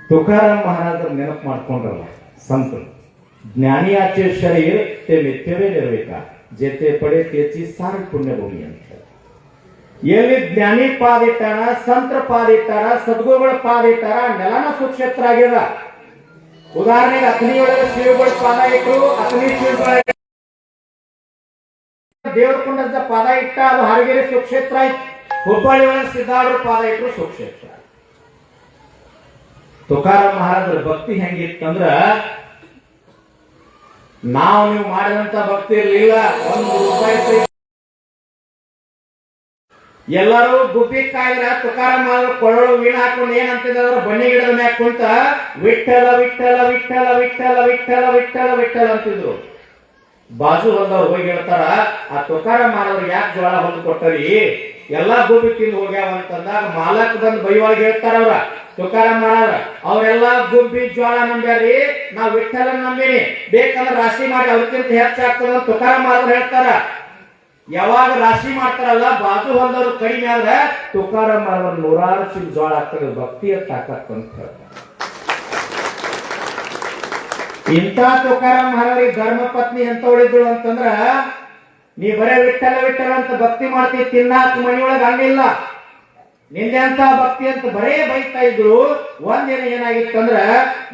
तुकाराम महाराजर ನೆನಪು ಮಾಡ್ಕೊಂಡ್ರಲ್ಲ संत ज्ञानियाचे शरीर ते मिथ्यवे निर्विकार जेते पडे त्याची सारी पुण्यभूमी ಅಂತ ಎಲ್ಲಿ ಜ್ಞಾನಿ ಪಾದ ಇಟ್ಟಾರ ಸಂತ ಪಾದ ಇಟ್ಟಾರ ಸದ್ಗುರುಗಳ ಪಾದ ಇಟ್ಟಾರ ನೆಲನ ಸುಕ್ಷೇತ್ರ ಆಗ್ಯದ. ಉದಾಹರಣೆಗೆ ಅಗ್ನಿಯೊಳಗೆ ಶಿವಗಳ ಪಾದ ಇಟ್ಟರು, ಅಗ್ನಿ ಶಿವಗಳ ದೇವರ ಕುಂಡದ ಪಾದ ಇಟ್ಟ ಅದು ಹರಗೆರೆ ಸುಕ್ಷೇತ್ರ ಆಯ್ತು. ಹುಬ್ಬಳ್ಳಿ ಒಳಗೆ ಸಿದ್ದಾರೂಢರ ಪಾದ ಇಟ್ಟರು ಸುಕ್ಷೇತ್ರ. ತುಕಾರಾಮ್ ಮಹಾರಾಜರ ಭಕ್ತಿ ಹೆಂಗಿತ್ತಂದ್ರ ನಾವು ನೀವು ಮಾಡಿದಂತ ಭಕ್ತಿ ಇರಲಿಲ್ಲ. ₹1 ಎಲ್ಲರೂ ಗುಬ್ಬಿ ಕಾಯಿರ ತುಕಾರಾಮ್ ಮಹಾರಾಜರು ಕೊಳ್ಳೋಳು ವೀಣ ಹಾಕೊಂಡು ಏನಂತಿದ್ರು, ಬನ್ನಿ ಗಿಡದ ಮ್ಯಾಗ ಕುಂತ ವಿಠಲ ವಿಠಲ ವಿಠಲ ವಿಠಲ ವಿಠಲ ವಿಠಲ ವಿಠಲ ಅಂತಿದ್ರು. ಬಾಜು ಹೊಲದವ್ರು ಹೋಗಿ ಹೇಳ್ತಾರ, ಆ ತುಕಾರಾಮ್ ಮಹಾರಾಜರು ಯಾಕೆ ಜೋಳ ಹೊಂದು ಕೊಟ್ಟರಿ, ಎಲ್ಲಾ ಗುಬ್ಬಿ ತಿಂದು ಹೋಗ್ಯಾವ ಅಂತಂದಾಗ ಮಾಲಕ್ ಬಂದು ಬೈವಾಳ್ ಹೇಳ್ತಾರ ಅವ್ರ ತುಕಾರಾಮ್ ಮಹಾರಾಜ. ಅವರೆಲ್ಲಾ ಗುಬ್ಬಿ ಜೋಳ ನಂಬ್ಯಾರಿ, ನಾವ್ ವಿಠಲ ನಂಬಿನಿ, ಬೇಕಂದ್ರೆ ರಾಶಿ ಮಾಡಿ ಅವ್ರಕ್ಕಿಂತ ಹೆಚ್ಚಾಗ್ತದ ತುಕಾರಾಮ್ ಮಹಾರಾಜರು ಹೇಳ್ತಾರ. ಯಾವಾಗ ರಾಶಿ ಮಾಡ್ತಾರಲ್ಲ ಬಾಜು ಹೊಲದವ್ರು ಕಡಿಮೆ ಆದ್ರೆ ತುಕಾರಾಮ್ ಮಹಾರಾಜರು 100 ಚೀಲ ಜೋಳ ಆಗ್ತದೆ. ಭಕ್ತಿಯ ತಾಕತ್ ಅಂತ ಹೇಳ್ತಾರೆ. ಇಂಥ ತುಕಾರಾಮ್ ಮಹಾರಾಜರಿಗೆ ಧರ್ಮ ಪತ್ನಿ ಎಂತ ಹೊಡಿದ್ರು ಅಂತಂದ್ರ, ನೀ ಬರೇ ವಿಠಲ ವಿಠಲ ಅಂತ ಭಕ್ತಿ ಮಾಡ್ತಿ, ತಿನ್ನಾಕ ಮನಿಯೊಳಗ ಹಣ್ಣಿಲ್ಲ, ನಿಂದೆ ಅಂತ ಭಕ್ತಿ ಅಂತ ಬರೇ ಬೈತಾ ಇದ್ರು. ಒಂದಿನ ಏನಾಗಿತ್ತಂದ್ರ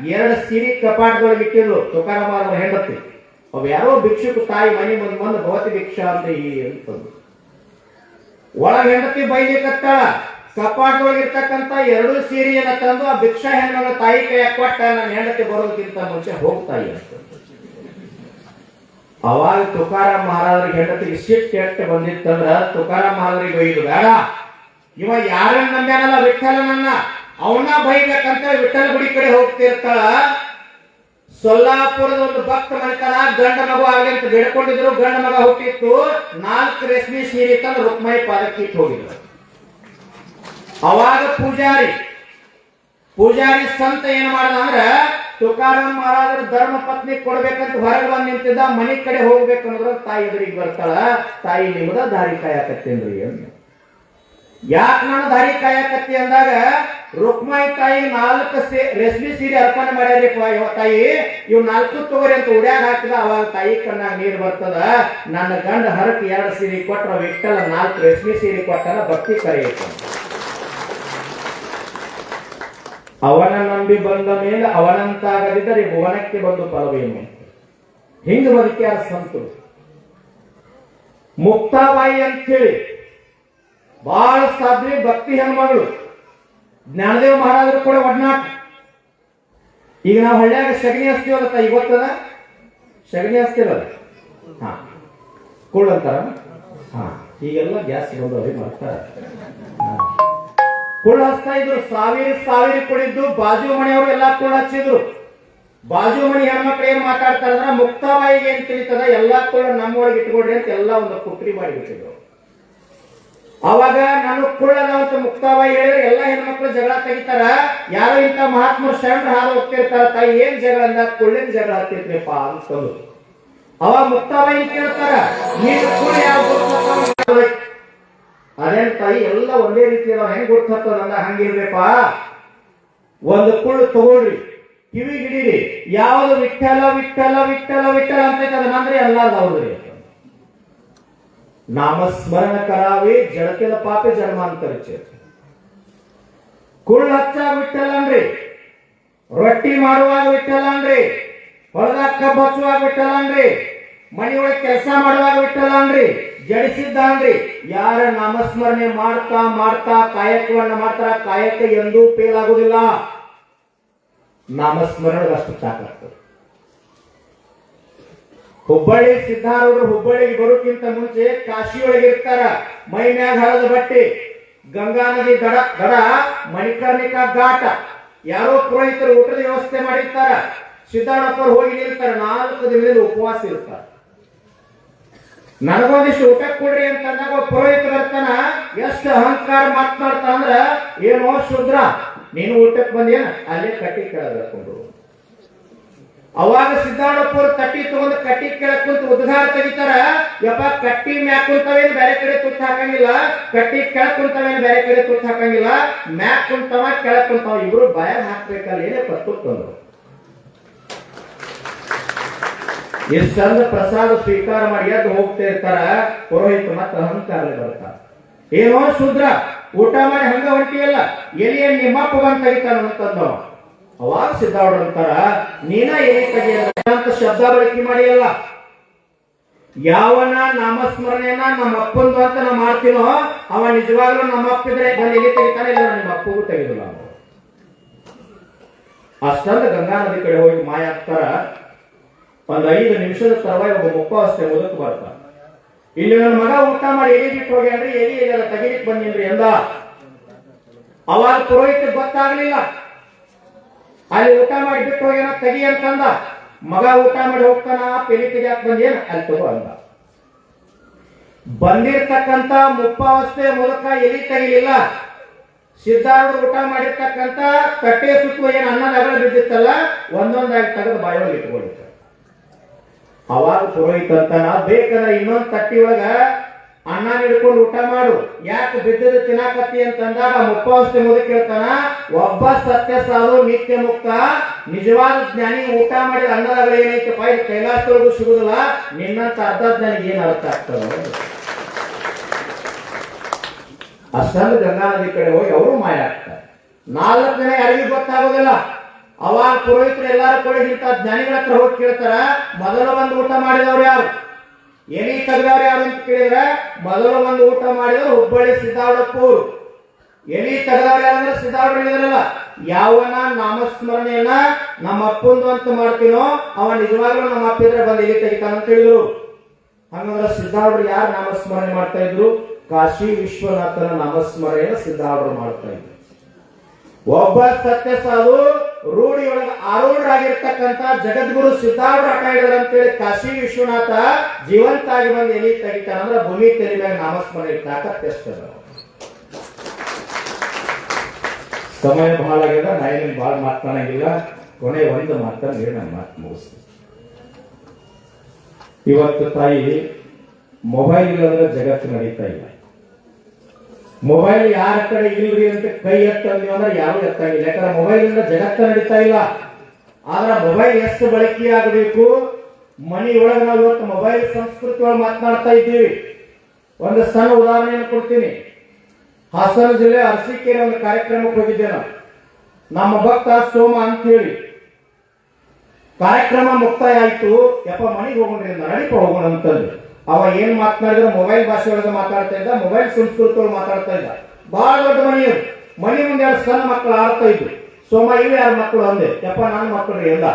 2 ಸೀರೆ ಕಪಾಟದೊಳಗೆ ಇಟ್ಟಿದ್ರು ತುಕಾರಾಮ್ ಮಹಾರಾಜರ ಹೆಂಡತಿ. ಅವ್ ಯಾರೋ ಭಿಕ್ಷುಕ ತಾಯಿ ಮನೆ ಮುಂದೆ ಬಂದು ಭವತಿ ಭಿಕ್ಷಾ ಅಂತ ಅಂತಂದು ಒಳಗ ಹೆಂಡತಿ ಬೈಲಿಕತ್ತಾಳ. ಕಪಾಟದೊಳಗೆ ಇರ್ತಕ್ಕಂತ 2 ಸೀರೆಯನ್ನ ತಂದು ಆ ಭಿಕ್ಷಾ ಹೆಣ್ಮಗಳ ತಾಯಿ ಕೈ ಕೊಟ್ಟ, ನನ್ನ ಹೆಂಡತಿ ಬರೋದಕ್ಕಿಂತ ಮುಂಚೆ ಹೋಗ್ತಾಯಿ ಅಂತ. ಅವಾಗ ತುಕಾರಾಮ್ ಮಹಾರಾಜರಿಗೆ ಹೆಂಡತಿಗೆ ಸಿಟ್ಟು ಎಷ್ಟು ಬಂದಿತ್ತಂದ್ರ ತುಕಾರಾಮ್ ಮಹಾರಾಜರಿಗೆ ಬೈದು, ಬೇಡ ಇವ ಯಾರನ್ನ ನಂಬ್ಯಾನಲ್ಲ ವಿಠಲನನ್ನ, ಅವನ್ನ ಬೈಬೇಕಂತ ವಿಠಲ ಗುಡಿ ಕಡೆ ಹೋಗ್ತಿರ್ತಾಳ. ಸೊಲ್ಲಾಪುರದ ಒಂದು ಭಕ್ತ ಮನೆತನ ಗಂಡ ಮಗು ಆಗಲಿ ಅಂತ ಬೇಡ್ಕೊಂಡಿದ್ರು. ಗಂಡ ಮಗ ಹುಟ್ಟಿತ್ತು. 4 ರೇಷ್ಮೆ ಸೀರೆ ತಂದು ರುಕ್ಮಾಯಿ ಪಾದಕ್ಕೆ ಇಟ್ಟು ಹೋಗಿದ್ರು. ಅವಾಗ ಪೂಜಾರಿ ಸಂತ ಏನ್ ಮಾಡ್ದ ಅಂದ್ರ, ತುಕಾರಾಮ್ ಮಹಾರಾಜರ ಧರ್ಮ ಪತ್ನಿ ಕೊಡ್ಬೇಕಂತ ಹೊರಗೆ ಬಂದ್ ನಿಂತಿದ್ದ. ಮನಿ ಕಡೆ ಹೋಗ್ಬೇಕಂದ್ರ ತಾಯಿ ಎದುರಿಗೆ ಬರ್ತಾಳ, ತಾಯಿ ನಿಮ್ದ ದಾರಿ ಕಾಯಕತ್ತೇನ್ರಿ ಅಂತ. ಯಾಕೆ ನಾನು ದಾರಿ ಕಾಯಕತ್ತಿ ಅಂದಾಗ, ರುಕ್ಮಾಯಿ ತಾಯಿ 4 ರೇಷ್ಮೆ ಸೀರೆ ಅರ್ಪಣೆ ಮಾಡ್ಯಾರಿ ತಾಯಿ, ಇವ್ 4 ತಗೋರಿ ಅಂತ ಉಡ್ಯಾಗ ಹಾಕಿದ. ಅವಾಗ ತಾಯಿ ಕಣ್ಣಾಗ ನೀರು ಬರ್ತದ. ನನ್ನ ಗಂಡ ಹರಕ್ 2 ಸೀರೆ ಕೊಟ್ರ ವಿಠಲ 4 ರೇಷ್ಮೆ ಸೀರೆ ಕೊಟ್ಟನ, ಭಕ್ತಿ ಕರೆಯುತ್ತ. ಅವನ ನಂಬಿ ಬಂದ ಮೇಲೆ ಅವನಂತಾಗದಿದ್ದರೆ ಭುವನಕ್ಕೆ ಬಂದು ಫಲವೇನು. ಹಿಂಗ ಬದುಕ್ಯಾರ ಸಂತರು. ಮುಕ್ತಾಬಾಯಿ ಅಂತೇಳಿ ಬಹಳ ಸಾಧ್ವಿ ಭಕ್ತಿ ಹೆಣ್ಮಗಳು. ಜ್ಞಾನದೇವ ಮಹಾರಾಜರು ಕೂಡ ಒಡನಾಟ. ಈಗ ನಾವು ಹಳ್ಳಿಯಾಗ ಸಗಣಿ ಹಚ್ತೀವಲ್ಲ, ಈಗ ಗೊತ್ತದ ಸಗಣಿ ಹಚ್ತಿರಲ್ಲ, ಕುಳ್ಳಂತಾರ. ಈಗೆಲ್ಲ ಗ್ಯಾಸ್ ಬಂದವ್ರಿಗೆ ಮಾಡ್ತಾರ. ಕುಳ್ಳು ಹಚ್ತಾ ಇದ್ರು. ಸಾವಿರ ಕುಡಿದ್ದು ಬಾಜು ಮನೆಯವರು ಎಲ್ಲಾ ಕುಳ್ಳು ಹಚ್ಚಿದ್ರು. ಬಾಜು ಮನಿ ಹೆಣ್ಮಕ್ಳು ಏನ್ ಮಾತಾಡ್ತಾರ ಅಂದ್ರ, ಮುಕ್ತಾಬಾಯಿಗೆ ಏನ್ ತಿಳಿತದ, ಎಲ್ಲಾ ಕುಳ್ಳು ನಮ್ಮೊಳಗೆ ಇಟ್ಕೊಡ್ರಿ ಅಂತ ಎಲ್ಲಾ ಒಂದು ಪುಟ್ರಿ ಮಾಡಿಬಿಟ್ಟಿದ್ರು. ಅವಾಗ ನಾನು ಕುಳ್ಳದಂತ ಮುಕ್ತಾಬಾಯಿ ಹೇಳಿದ್ರೆ ಎಲ್ಲಾ ಹೆಣ್ಮಕ್ಳು ಜಗಳ ತೆಗಿತಾರ. ಯಾರೋ ಇಂತ ಮಹಾತ್ಮರು ಶರಣರು ಹಾದು ಹೋಗ್ತಿರ್ತಾರ, ತಾಯಿ ಏನ್ ಜಗಳ ಅಂದ, ಕುಳ್ಳಿನ ಜಗಳ ಹತ್ತಿದ್ರಿಪ್ಪ ಅಂತಂದು. ಅವಾಗ ಮುಕ್ತಾಬಾಯಿ ಕೇಳ್ತಾರ, ನೀನು ಕುಳ್ಳು ಯಾವ ಅದೇನ್ ತಾಯಿ ಎಲ್ಲ ಒಂದೇ ರೀತಿ ಹೆಂಗ್ ಗುರ್ತದ ಹಂಗಿರ್ಬೇಕ. ಒಂದು ಕುಳ್ಳು ತಗೊಳ್ರಿ, ಕಿವಿಗಿಡಿರಿ, ಯಾವ್ದು ವಿಠಲ ವಿಠಲ ವಿಠಲ ವಿಠಲ ಅಂತ ಅಂದ್ರೆ ಎಲ್ಲಾರ್ದವ್ರಿ. ನಾಮಸ್ಮರಣ ಕರಾವಿ ಜಡತಿಲ ಪಾಪೆ ಜನ್ಮಾಂತರಿಚೆ. ಕುಳ್ಳು ಹಚ್ಚಾಗ ವಿಠಲ ಅನ್ರಿ, ರೊಟ್ಟಿ ಮಾಡುವಾಗ ವಿಠಲ ಅನ್ರಿ, ಹೊಲದಾಗ ಕಬ್ಬು ಹಚ್ಚುವಾಗ ವಿಠಲ ಅನ್ರಿ, ಮನೆಯೊಳಗೆ ಕೆಲಸ ಮಾಡುವಾಗ ವಿಠಲ ಅನ್ರಿ, ಜಡಿಸಿದ್ದ ಅನ್ರಿ. ಯಾರ ನಾಮಸ್ಮರಣೆ ಮಾಡ್ತಾ ಮಾಡ್ತಾ ಕಾಯಕವನ್ನ ಮಾಡ್ತಾರ, ಕಾಯಕ ಎಂದೂ ಫೇಲ್ ಆಗುದಿಲ್ಲ. ನಾಮಸ್ಮರಣ ಅಷ್ಟು ತಾಕತ್ತು. ಹುಬ್ಬಳ್ಳಿ ಸಿದ್ದಾರೂಢರು ಹುಬ್ಬಳ್ಳಿಗೆ ಬರೋಕ್ಕಿಂತ ಮುಂಚೆ ಕಾಶಿಯೊಳಗೆ ಇರ್ತಾರ. ಮೈ ಮ್ಯಾಗ ಹರದ ಬಟ್ಟೆ, ಗಂಗಾ ನದಿ ದಡ, ಮಣಿಕರ್ಣಿಕಾ ಘಾಟ. ಯಾರೋ ಪುರೋಹಿತರು ಊಟದ ವ್ಯವಸ್ಥೆ ಮಾಡಿರ್ತಾರ. ಸಿದ್ದಾರಪ್ಪರು ಹೋಗಿ ನಿಲ್ತಾರೆ. 4 ದಿನದಿಂದ ಉಪವಾಸ ಇರ್ತಾರ. ನನಗೊಂದಿಷ್ಟು ಊಟಕ್ಕೆ ಕೊಡ್ರಿ ಅಂತಂದಾಗ ಪುರೋಹಿತ ಬರ್ತಾನ. ಎಷ್ಟು ಅಹಂಕಾರ ಮಾತನಾಡ್ತಾನ ಅಂದ್ರ, ಏನೋ ಶೂದ್ರ ನೀನು ಊಟಕ್ಕೆ ಬಂದೇನ, ಅಲ್ಲೇ ಕಟ್ಟಿ ಕೆಳಗಕೊಂಡು ಅವಾಗ ಸಿದ್ದಾಡಪ್ಪರು ಕಟ್ಟಿ ತಗೊಂಡು ಕಟ್ಟಿ ಕೆಳಕ್ ಕುಂತ ಉದ್ಘಾರ ತೆಗಿತಾರ. ಯಪ್ಪ ಕಟ್ಟಿ ಮ್ಯಾಕ್ ಕುಂತವೇನು ಬೇರೆ ಕಡೆ ತುತ್ತ ಹಾಕಂಗಿಲ್ಲ, ಕಟ್ಟಿ ಕೆಳಕ್ ಕುಂತವೇನು ಬೇರೆ ಕಡೆ ತುತ್ತ ಹಾಕಂಗಿಲ್ಲ, ಮ್ಯಾಕ್ ಕುಂತವ ಕೆಳಕ್ ಕುಂತವ ಇಬ್ರು ಬಾಯ ಹಾಕ್ಬೇಕಲ್ಲ ಏನಪ್ಪ ತುತ್ತಂದ್ರು. ಇಷ್ಟಂದ ಪ್ರಸಾದ ಸ್ವೀಕಾರ ಮಾಡಿ ಎದ್ದು ಹೋಗ್ತಾ ಇರ್ತಾರ. ಪುರೋಹಿತ ಮತ್ತ ಅಹಂಕಾರ ಬರ್ತಾರ. ಏನೋ ಶೂದ್ರ ಊಟ ಮಾಡಿ ಹಂಗ ಹೊಂಟಿಯಲ್ಲ, ಎಲಿಯ ನಿಮ್ಮಪ್ಪ ಬಂದ್ ತೆಗಿತಾನ ಅಂತಂದವ. ಅವಾಗ ಸಿದ್ದಾವ್ರು ಅಂತಾರ, ನೀನ ಏನೇ ತೆಗಿಯಂತ ಶಬ್ದ ಬಳಕೆ ಮಾಡಿಯಲ್ಲ. ಯಾವನ ನಾಮಸ್ಮರಣೆಯನ್ನ ನಮ್ಮ ಅಪ್ಪಂದು ಅಂತ ನಾವು ಮಾಡ್ತೀನೋ ಅವ ನಿಜವಾಗ್ಲೂ ನಮ್ಮ ಅಪ್ಪಿದ್ರೆ ಬಂದು ಎಲ್ಲಿ ತೆಗಿತಾನೆ, ಇಲ್ಲ ನಿಮ್ಮ ಅಪ್ಪಗೂ ತೆಗೆದಿಲ್ಲ. ಅಷ್ಟಂದ ಗಂಗಾ ನದಿ ಕಡೆ ಹೋಗಿ ಮಾಯ ಆಗ್ತಾರ. ಒಂದ್ 5 ನಿಮಿಷದ ತರವಾಗಿ ಒಬ್ಬ ಮುಪ್ಪಾವಸ್ಥೆ ಮುದಕ್ ಬರ್ತಾರ. ಇಲ್ಲಿ ನನ್ನ ಮಗ ಊಟ ಮಾಡಿ ಎಲಿ ಬಿಟ್ಟು ಹೋಗಿ ಅಂದ್ರೆ ಎಲಿ ಎಲ್ಲ ತೆಗಿಲಿಕ್ಕೆ ಬಂದಿನ್ರಿ ಎಂದ. ಅವಾಗ ಪುರೋಹಿತ ಗೊತ್ತಾಗ್ಲಿಲ್ಲ. ಅಲ್ಲಿ ಊಟ ಮಾಡಿ ಬಿಟ್ಟು ಹೋಗ್ಯಾನ ತೆಗಿ ಅಂತಂದ. ಮಗ ಊಟ ಮಾಡಿ ಹೋಗ್ತಾನ, ಎಲಿ ತೆಗಿಯಾಕ ಬಂದೇನ ಅಲ್ಲಿ ತಗೋ ಅಂದ. ಬಂದಿರ್ತಕ್ಕಂತ ಮುಪ್ಪಾವಸ್ಥೆ ಮೂಲಕ ಎಲಿ ತೆಗಿಲಿಲ್ಲ. ಸಿದ್ಧಾರ್ಥ ಊಟ ಮಾಡಿರ್ತಕ್ಕಂತ ಕಟ್ಟೆ ಸುತ್ತು ಏನ್ ಅನ್ನದ ಅಗಲ ಬಿದ್ದಿತ್ತಲ್ಲ ಒಂದೊಂದಾಗಿ ತೆಗೆದು ಬಾಯೊಳಗೆ ಇಟ್ಕೊಂಡಿರ್ತಾರೆ. ಅವಾಗ ಪುರೋಹಿತ ಅಂತಾನ, ಬೇಕಂದ್ರೆ ಇನ್ನೊಂದ್ ತಟ್ಟಿ ಒಳಗ ಅನ್ನ ಹಿಡ್ಕೊಂಡು ಊಟ ಮಾಡು, ಯಾಕೆ ಬಿದ್ದದ ತಿನ್ನಾಕತ್ತಿ ಅಂತಂದಾಗ ಮುಪ್ಪಾವಸ್ಥೆ ಮುದಕ್ ಹೇಳ್ತಾನ, ಒಬ್ಬ ಸತ್ಯ ಸಾಧು ನಿತ್ಯ ಮುಕ್ತ ನಿಜವಾದ ಜ್ಞಾನಿ ಊಟ ಮಾಡಿದ ಅನ್ನದಾಗ ಏನೈತೆ ಪಾಯಿ ಕೈಲಾಸದೊಳಗೂ ಸಿಗುದಿಲ್ಲ, ನಿನ್ನಂತ ಅರ್ಧ ಜ್ಞಾನಿಗೆ ಏನ್ ಅರ್ಥ ಆಗ್ತದ. ಅಷ್ಟಂದು ಗಂಗಾ ನದಿ ಕಡೆ ಹೋಗಿ ಅವರು ಮಾಯ ಆಗ್ತಾರೆ. 4 ದಿನ ಯಾರಿಗೂ ಗೊತ್ತಾಗೋದಿಲ್ಲ. ಅವಾಗ ಪುರೋಹಿತರು ಎಲ್ಲಾರು ಕೂಡ ಇಂಥ ಜ್ಞಾನಿಗಳ ಹತ್ರ ಹೋಗಿ ಕೇಳ್ತಾರ, ಮೊದಲು ಒಂದು ಊಟ ಮಾಡಿದವ್ರು ಯಾರು, ಎಲಿ ತೆಗೆದವ್ರು ಯಾರು ಅಂತ ಕೇಳಿದ್ರೆ ಮೊದಲು ಒಂದು ಊಟ ಮಾಡಿದವರು ಹುಬ್ಬಳ್ಳಿ ಸಿದ್ದಾಡಪ್ಪರು. ಎಲಿ ತೆಗೆದವ್ರು ಯಾರಂದ್ರೆ ಸಿದ್ದಾಡ್ರು ಹೇಳಿದ್ರಲ್ಲ, ಯಾವನ ನಾಮಸ್ಮರಣೆಯನ್ನ ನಮ್ಮ ಅಪ್ಪಂದು ಅಂತ ಮಾಡ್ತೀನೋ ಅವ ನಿಜವಾಗ್ಲೂ ನಮ್ಮ ಅಪ್ಪಿದ್ರೆ ಬಂದು ಎಲಿ ತೆಗಿತಾನ ಅಂತ ಹೇಳಿದ್ರು. ಹಂಗಂದ್ರೆ ಸಿದ್ದಾಡ್ರು ಯಾರು ನಾಮಸ್ಮರಣೆ ಮಾಡ್ತಾ ಇದ್ರು? ಕಾಶಿ ವಿಶ್ವನಾಥನ ನಾಮಸ್ಮರಣೆಯನ್ನು ಸಿದ್ದಾಡ್ರು ಮಾಡ್ತಾ ಇದ್ರು. ಒಬ್ಬ ಸತ್ಯ ಸಾಧು ರೂಢಿಯೊಳಗ ಆರೂಢರಾಗಿರ್ತಕ್ಕಂಥ ಜಗದ್ಗುರು ಸಿದ್ದಾರ್ಥ ಆಟ ಹಿಡಿದ್ರ ಅಂತೇಳಿ ಕಾಶಿ ವಿಶ್ವನಾಥ ಜೀವಂತ ಆಗಿ ಬಂದು ಎಲಿ ತೆಗಿತಾನ ಅಂದ್ರೆ ಭೂಮಿ ತೆಲಿ ಮ್ಯಾಗ ನಾಮಸ್ಮರಣೆ ತಾಕತ್ ಎಷ್ಟದ. ಸಮಯ ಬಹಳ ಆಗ್ಯದ, ನಾ ಏನೇನು ಬಹಳ ಮಾತನಾಡಂಗಿಲ್ಲ. ಕೊನೆ ಒಂದು ಮಾತನ್ನ ಹೇಳಿ ನಾನು ಮಾತು ಮುಗಿಸ್ತೀನಿ. ಇವತ್ತು ತಾಯಿ ಮೊಬೈಲ್ ಇಲ್ಲಂದ್ರೆ ಜಗತ್ತು ನಡೀತಾ ಇಲ್ಲ. ಮೊಬೈಲ್ ಯಾರ ಕಡೆ ಇಲ್ರಿ ಅಂತ ಕೈ ಎತ್ತಂದ್ವಿ ಅಂದ್ರೆ ಯಾರು ಎತ್ತಂಗಿಲ್ಲ. ಯಾಕಂದ್ರೆ ಮೊಬೈಲ್ ಇಂದ ಜಗತ್ತ ನಡೀತಾ ಇಲ್ಲ. ಆದ್ರೆ ಮೊಬೈಲ್ ಎಷ್ಟು ಬಳಕೆ ಆಗಬೇಕು. ಮನೆಯೊಳಗೆ ನಾವು ಇವತ್ತು ಮೊಬೈಲ್ ಸಂಸ್ಕೃತಿ ಒಳಗೆ ಮಾತನಾಡ್ತಾ ಇದ್ದೀವಿ. ಒಂದು ಸಣ್ಣ ಉದಾಹರಣೆಯನ್ನು ಕೊಡ್ತೀನಿ. ಹಾಸನ ಜಿಲ್ಲೆ ಅರಸೀಕೆರೆ ಒಂದು ಕಾರ್ಯಕ್ರಮಕ್ಕೆ ಹೋಗಿದ್ದೆ ನಾನು. ನಮ್ಮ ಭಕ್ತ ಸೋಮ ಅಂತ ಹೇಳಿ ಕಾರ್ಯಕ್ರಮ ಮುಕ್ತಾಯ ಆಯ್ತು. ಯಪ್ಪ ಮನೆಗೆ ಹೋಗೋಣ್ರಿ, ನಡಿಪ ಹೋಗೋಣ ಅಂತಂದು ಅವ ಏನ್ ಮಾತನಾಡಿದ್ರೆ ಮೊಬೈಲ್ ಭಾಷೆ ಒಳಗೆ ಮಾತಾಡ್ತಾ ಇದ್ದ, ಮೊಬೈಲ್ ಸಂಸ್ಕೃತಿ ಒಳಗೆ ಮಾತಾಡ್ತಾ ಇದ್ದ. ಬಹಳ ದೊಡ್ಡ ಮನೆ ಮುಂದೆ 2 ಸಣ್ಣ ಮಕ್ಕಳು ಆಡ್ತಾ ಇದ್ರು. ಸೋಮ ಇವು ಯಾರ ಮಕ್ಕಳು ಅಂದೆ. ಯಪ್ಪ ನನ್ನ ಮಕ್ಕಳು ಎಂದ.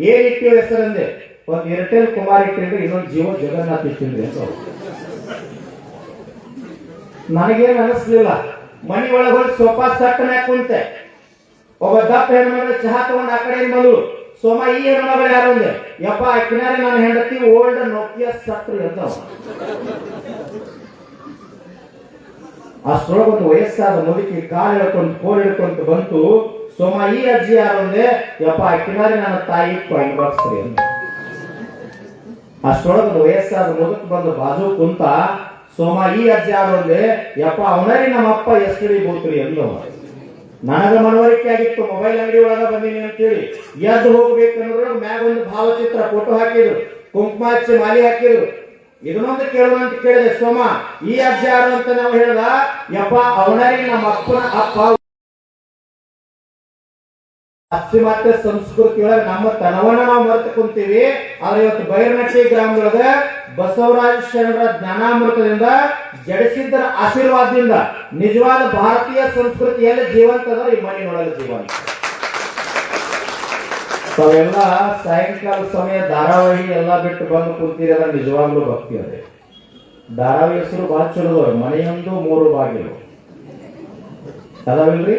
ಏನ್ ಇಟ್ಟಿವ ಹೆಸರು ಅಂದೆ. ಒಂದು ಏರ್ಟೆಲ್ ಕುಮಾರ್ ಇಟ್ಟಿದ್ರೆ, ಇನ್ನೊಂದು ಜಿಯೋ ಜಗನ್ನಾಥ್ ಇಟ್ಟಿದ್ರಿ ಅಂತ. ನನಗೇನು ಅನಿಸ್ಲಿಲ್ಲ. ಮನಿ ಒಳಗೆ ಹೋಗಿ ಸೋಫಾ ಸಟ್ಟನ ಕುಂತೆ. ಒಬ್ಬ ದಪ್ಪ ಹೆಣ್ಮಗಳು ಚಹಾ ತಗೊಂಡು ಆ ಕಡೆ ಬಂದು, ಸೋಮ ಈ ಹೆಣ್ಮಗಳು ಯಾರು ಅಂದೆ. ಯಪ್ಪ ಆಕಿನಾರೆ ನನ್ನ ಹೆಂಡತಿ ಓಲ್ಡ್ ನೋಕಿಯಾ ಸತ್ರು ಅಂತ. ಅಷ್ಟರೊಳಗೆ ಒಂದು ವಯಸ್ಸಾದ ಮುದುಕಿ ಕಾಲು ಹಿಡ್ಕೊಂಡು ಕೋಲ್ ಹಿಡ್ಕೊಂಡು ಬಂತು. ಸೋಮ ಈ ಅಜ್ಜಿ ಯಾರು ಅಂದೆ. ಯಪ್ಪ ಆಕಿನಾರೆ ನನ್ನ ತಾಯಿ ಕಾಯಿನ್ ಬಾಕ್ಸ್ ರೀ ಅಂದ. ಅಷ್ಟರೊಳಗೆ ಒಂದು ವಯಸ್ಸಾದ ಮುದುಕ್ ಬಂದು ಬಾಜು ಕುಂತ. ಸೋಮ ಈ ಅಜ್ಜಿ ಯಾರು ಅಂದೆ. ಯಪ್ಪ ಅವನರಿ ನಮ್ಮ ಅಪ್ಪ ಎಷ್ಟಡಿ ಬೂತ್ರಿ ಅಂದವ. ನನಗ ಮನವರಿಕೆ ಆಗಿತ್ತು. ಮೊಬೈಲ್ ಅಂಗಡಿ ಒಳಗ ಬಂದೀನಿ ಅಂತೇಳಿ ಎದ್ದು ಹೋಗ್ಬೇಕನ್ನೋದ್ರೊಳಗೆ ಮ್ಯಾಗ ಒಂದು ಭಾವಚಿತ್ರ ಫೋಟೋ ಹಾಕಿದ್ರು, ಕುಂಕುಮ ಹಚ್ಚಿ ಮಾಲಿ ಹಾಕಿದ್ರು. ಇದನ್ನೊಂದು ಕೇಳೋಣ ಅಂತ ಕೇಳಿದೆ. ಸೋಮ ಈ ಅಜ್ಜ ಯಾರು ಅಂತ ನಾವು ಹೇಳ್ದ. ಯಪ್ಪ ಅವನರಿ ನಮ್ಮ ಅಪ್ಪನ ಅಪ್ಪ. ಪಾಶ್ಚಿಮಾತ್ಯ ಸಂಸ್ಕೃತಿಯೊಳಗೆ ನಮ್ಮ ತನವನ್ನ ನಾವು ಮರೆತು ಕುಂತೀವಿ. ಆದ್ರೆ ಇವತ್ತು ಬೈರನಟ್ಟಿ ಗ್ರಾಮದೊಳಗ ಬಸವರಾಜ ಶರಣರ ಜ್ಞಾನಾಮೃತದಿಂದ ಜಡಿಸಿದ್ದರ ಆಶೀರ್ವಾದದಿಂದ ನಿಜವಾದ ಭಾರತೀಯ ಸಂಸ್ಕೃತಿಯಲ್ಲಿ ಜೀವಂತದ ಈ ಮಣ್ಣಿನೊಳಗೆ ಜೀವಂತ. ತಾವೆಲ್ಲ ಸಾಯಂಕಾಲ ಸಮಯ ಧಾರಾವಾಹಿ ಎಲ್ಲ ಬಿಟ್ಟು ಬಂದು ಕುಂತೀರಿ. ಅದ್ರ ನಿಜವಾಗ್ಲೂ ಭಕ್ತಿ ಅದೇ. ಧಾರಾವಾಹಿ ಹೆಸರು ಬಹಳ ಚಲೋ. ಮನೆಯೊಂದು 3 ಬಾಗಿಲು ಅದಾವಿಲ್ರಿ.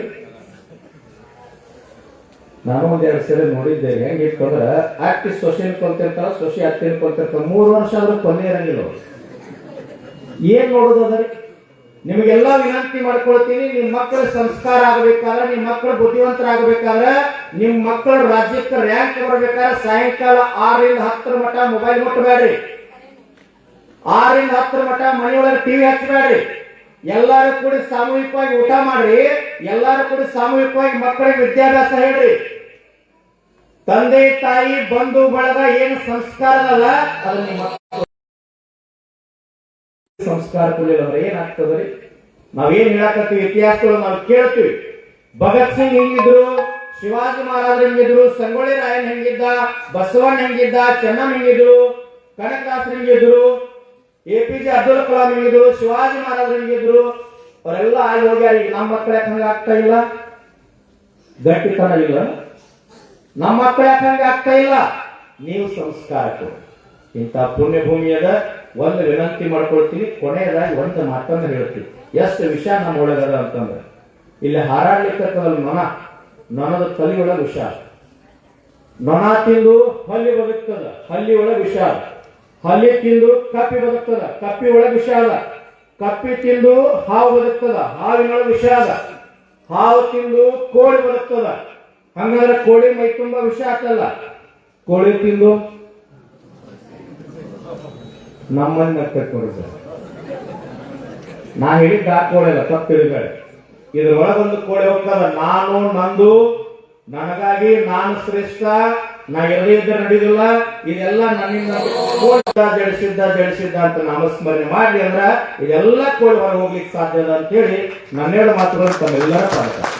ನಾನು 1-2 ಸರಿ ನೋಡಿದ್ದೆ. ಹೆಂಗಿಟ್ಕೊಂಡ್ರೆ ಆಕ್ಟಿ ಸೊಸೆನ್ ಕೊಲ್ತಿರ್ತಾರ, ಸೊಸೆ ಅತ್ತಿನ ಕೊಲ್ತಿರ್ತಾರ. 3 ವರ್ಷ ಆದ್ರೂ ಕೊನೆ ಇರಂಗಿಲ್ಲ. ಏನ್ ನೋಡುದು ಅದರಿ? ನಿಮಗೆಲ್ಲ ವಿನಂತಿ ಮಾಡ್ಕೊಳ್ತೀನಿ. ನಿಮ್ಮ ಮಕ್ಕಳ ಸಂಸ್ಕಾರ ಆಗ್ಬೇಕಾದ್ರೆ, ನಿಮ್ಮ ಮಕ್ಕಳು ಬುದ್ಧಿವಂತರಾಗಬೇಕಾದ್ರೆ ನಿಮ್ ಮಕ್ಕಳು ರಾಜ್ಯಕ್ಕೆ ರ್ಯಾಂಕ್ ಬರ್ಬೇಕಾದ್ರೆ ಸಾಯಂಕಾಲ 6ರಿಂದ 10 ಮಟ್ಟ ಮೊಬೈಲ್ ಮುಟ್ಟಬೇಡ್ರಿ. 6ರಿಂದ 10 ಮಟ್ಟ ಮನೆಯೊಳಗೆ ಟಿವಿ ಹಚ್ಚಬೇಡ್ರಿ. ಎಲ್ಲಾರು ಕೂಡಿ ಸಾಮೂಹಿಕವಾಗಿ ಊಟ ಮಾಡ್ರಿ. ಎಲ್ಲಾರು ಕೂಡಿ ಸಾಮೂಹಿಕವಾಗಿ ಮಕ್ಕಳಿಗೆ ವಿದ್ಯಾಭ್ಯಾಸ ಹೇಳ್ರಿ. ತಂದೆ ತಾಯಿ ಬಂಧು ಬಳಗ ಏನು ಸಂಸ್ಕಾರ ಅಲ್ಲ ಅದು ನಿಮ್ಮ ಸಂಸ್ಕಾರ ಕುಲಿಲ್ಲವ್ರೆ ಏನಾಗ್ತದ್ರಿ? ನಾವೇನ್ ಹೇಳಕತ್ತೀವಿ ಇತಿಹಾಸಗಳು ನಾವು ಕೇಳ್ತೀವಿ. ಭಗತ್ ಸಿಂಗ್ ಹೆಂಗಿದ್ರು, ಶಿವಾಜಿ ಮಹಾರಾಜ್ ಹೆಂಗಿದ್ರು, ಸಂಗೊಳ್ಳಿ ರಾಯನ್ ಹೆಂಗಿದ್ದ, ಬಸವಣ್ಣ ಹೆಂಗಿದ್ದ, ಚೆನ್ನಮ್ಮ ಹೆಂಗಿದ್ರು, ಕನಕದಾಸರು ಹೆಂಗಿದ್ರು, APJ ಅಬ್ದುಲ್ ಕಲಾಂ ಹೆಂಗಿದ್ರು, ಶಿವಾಜಿ ಮಹಾರಾಜ್ ಹೆಂಗಿದ್ರು, ಅವರೆಲ್ಲ ಆಗಿ ಹೋಗ್ಯಾರ. ಈಗ ನಮ್ಮ ಮಕ್ಕಳ ಯಾಕೆ ಹಂಗ ಆಗ್ತಾ ಇಲ್ಲ? ಗಟ್ಟಿತನ ಇಲ್ಲ. ನಮ್ಮ ಮಕ್ಕಳ ಯಾಕೆ ಹಂಗ ಆಗ್ತಾ ಇಲ್ಲ? ನೀವು ಸಂಸ್ಕಾರಕ್ಕೂ ಇಂಥ ಪುಣ್ಯ ಭೂಮಿ ಅದ. ಒಂದು ವಿನಂತಿ ಮಾಡ್ಕೊಳ್ತೀವಿ, ಕೊನೆಯದಾಗಿ ಒಂದು ಮಾತನ್ನು ಹೇಳ್ತೀವಿ. ಎಷ್ಟು ವಿಷಯ ನಮ್ಮ ಒಳಗದ ಅಂತಂದ್ರೆ, ಇಲ್ಲಿ ಹಾರಾಡ್ಲಿಕ್ಕೆ ನೊಣದ ತಲೆ ಒಳಗೆ ವಿಷ. ನೊಣ ತಿಂದು ಹಲ್ಲಿ ಬದುಕ್ತದ, ಹಲ್ಲಿ ಒಳಗೆ ವಿಷ. ಹಲ್ಲಿ ತಿಂದು ಕಪ್ಪಿ ಬದುಕ್ತದ, ಕಪ್ಪಿ ಒಳಗೆ ವಿಷ ಅದ. ಕಪ್ಪಿ ತಿಂದು ಹಾವು ಬದುಕ್ತದ, ಹಾವಿನೊಳಗೆ ವಿಷ ಅದ. ಹಾವು ತಿಂದು ಕೋಳಿ ಬದುಕ್ತದ. ಹಂಗಾದ್ರೆ ಕೋಳಿ ಮೈ ತುಂಬಾ ವಿಷ ಆಗ್ತಲ್ಲ. ಕೋಳಿ ತಿಂದು ನಮ್ಮನ್ನ ಕಟ್ಕೊಡ್ತಾರೆ. ನಾ ಹೇಳಿದ್ದ ಆ ಕೋಳಿ ಅಲ್ಲ, ತಪ್ಪು ತಿಳಿಬೇಡ. ಇದ್ರೊಳಗೊಂದು ಕೋಳಿ ಹೋಗ್ತದ, ನಾನು ನಂದು, ನನಗಾಗಿ ನಾನು ಶ್ರೇಷ್ಠ, ನಾ ಎಲ್ಲಿ ಇದ್ದರೆ ನಡೆಯುದಿಲ್ಲ, ಇದೆಲ್ಲ ನನ್ನಿಂದ ಜಡಿಸಿದ್ದ ಅಂತ ನಾಮಸ್ಮರಣೆ ಮಾಡಿ ಅಂದ್ರ ಇದೆಲ್ಲ ಕೋಳಿ ಹೊರ ಹೋಗ್ಲಿಕ್ಕೆ ಸಾಧ್ಯ ಅದ ಅಂತೇಳಿ ನನ್ನೆರಡು ಮಾತುಗಳು ತಮ್ಮೆಲ್ಲರ ಪಾಠ.